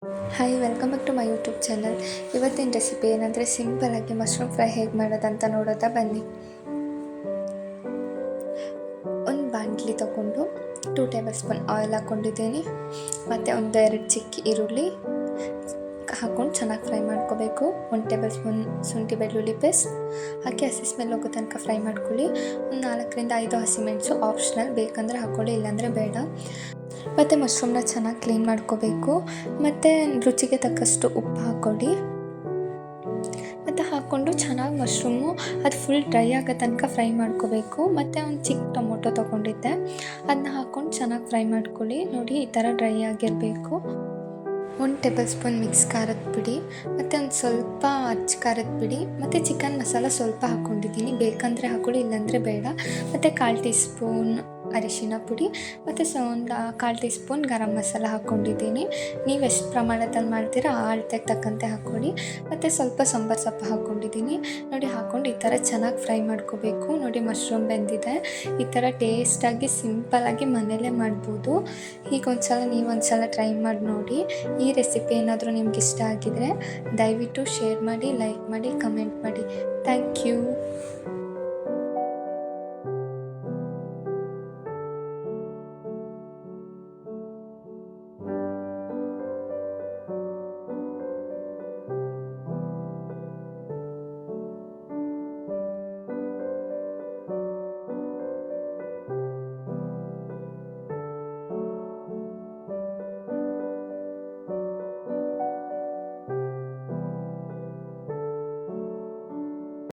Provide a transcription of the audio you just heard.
Hi, welcome back to my YouTube channel. ಇವತ್ತಿನ recipe ಏನಂದರೆ ಸಿಂಪಲಾಗಿ ಮಶ್ರೂಮ್ ಫ್ರೈ ಹೇಗೆ ಮಾಡೋದಂತ ನೋಡೋದಾ ಬನ್ನಿ. ಒಂದು ಬಾಣಲಿ ತೊಗೊಂಡು 2 ಟೇಬಲ್ ಸ್ಪೂನ್ ಆಯಿಲ್ ಹಾಕ್ಕೊಂಡಿದ್ದೀನಿ. ಮತ್ತು ಒಂದು 2 ಚಿಕ್ಕ ಈರುಳ್ಳಿ ಹಾಕ್ಕೊಂಡು ಚೆನ್ನಾಗಿ ಫ್ರೈ ಮಾಡ್ಕೋಬೇಕು. 1 ಟೇಬಲ್ ಸ್ಪೂನ್ ಶುಂಠಿ ಬೆಳ್ಳುಳ್ಳಿ ಪೇಸ್ಟ್ ಹಾಕಿ ಹಸಿ ಸ್ಮೆಲ್ ಹೋಗೋ ತನಕ ಫ್ರೈ ಮಾಡ್ಕೊಳ್ಳಿ. ಒಂದು 4ರಿಂದ 5 ಹಸಿಮೆಣಸು ಆಪ್ಷನಲ್, ಬೇಕಂದರೆ ಹಾಕ್ಕೊಳ್ಳಿ, ಇಲ್ಲಾಂದರೆ ಬೇಡ. ಮತ್ತು ಮಶ್ರೂಮ್ನ ಚೆನ್ನಾಗಿ ಕ್ಲೀನ್ ಮಾಡ್ಕೋಬೇಕು. ಮತ್ತು ರುಚಿಗೆ ತಕ್ಕಷ್ಟು ಉಪ್ಪು ಹಾಕ್ಕೊಳ್ಳಿ. ಮತ್ತು ಹಾಕ್ಕೊಂಡು ಚೆನ್ನಾಗಿ ಮಶ್ರೂಮು ಅದು ಫುಲ್ ಡ್ರೈ ಆಗೋ ತನಕ ಫ್ರೈ ಮಾಡ್ಕೋಬೇಕು. ಮತ್ತು ಒಂದು ಚಿಕ್ಕ ಟೊಮೊಟೊ ತೊಗೊಂಡಿದ್ದೆ, ಅದನ್ನ ಹಾಕ್ಕೊಂಡು ಚೆನ್ನಾಗಿ ಫ್ರೈ ಮಾಡ್ಕೊಳ್ಳಿ. ನೋಡಿ, ಈ ಥರ ಡ್ರೈ ಆಗಿರಬೇಕು. 1 ಟೇಬಲ್ ಸ್ಪೂನ್ ಮಿಕ್ಸ್ ಖಾರದ ಪುಡಿ ಮತ್ತು ಒಂದು ಸ್ವಲ್ಪ ಅಚ್ಚ ಖಾರದ ಪುಡಿ ಮತ್ತು ಚಿಕನ್ ಮಸಾಲ ಸ್ವಲ್ಪ ಹಾಕ್ಕೊಂಡಿದ್ದೀನಿ, ಬೇಕಂದರೆ ಹಾಕ್ಕೊಳ್ಳಿ, ಇಲ್ಲಾಂದರೆ ಬೇಡ. ಮತ್ತು 1/4 ಟೀ ಸ್ಪೂನ್ ಅರಿಶಿನ ಪುಡಿ ಮತ್ತು ಒಂದು 1/4 ಟೀ ಸ್ಪೂನ್ ಗರಂ ಮಸಾಲ ಹಾಕ್ಕೊಂಡಿದ್ದೀನಿ. ನೀವು ಎಷ್ಟು ಪ್ರಮಾಣದಲ್ಲಿ ಮಾಡ್ತೀರೋ ಆ ಅಳತೆಗೆ ತಕ್ಕಂತೆ ಹಾಕ್ಕೊಳ್ಳಿ. ಮತ್ತು ಸ್ವಲ್ಪ ಸಾಂಬಾರು ಸೊಪ್ಪು ಹಾಕ್ಕೊಂಡಿದ್ದೀನಿ. ನೋಡಿ, ಹಾಕ್ಕೊಂಡು ಈ ಥರ ಚೆನ್ನಾಗಿ ಫ್ರೈ ಮಾಡ್ಕೋಬೇಕು. ನೋಡಿ, ಮಶ್ರೂಮ್ ಬೆಂದಿದೆ. ಈ ಥರ ಟೇಸ್ಟಾಗಿ ಸಿಂಪಲಾಗಿ ಮನೆಯಲ್ಲೇ ಮಾಡ್ಬೋದು. ಈಗ ನೀವೊಂದ್ಸಲ ಟ್ರೈ ಮಾಡಿ ನೋಡಿ. ಈ ರೆಸಿಪಿ ಏನಾದರೂ ನಿಮ್ಗೆ ಇಷ್ಟ ಆಗಿದರೆ ದಯವಿಟ್ಟು ಶೇರ್ ಮಾಡಿ, ಲೈಕ್ ಮಾಡಿ, ಕಮೆಂಟ್ ಮಾಡಿ. Thank you.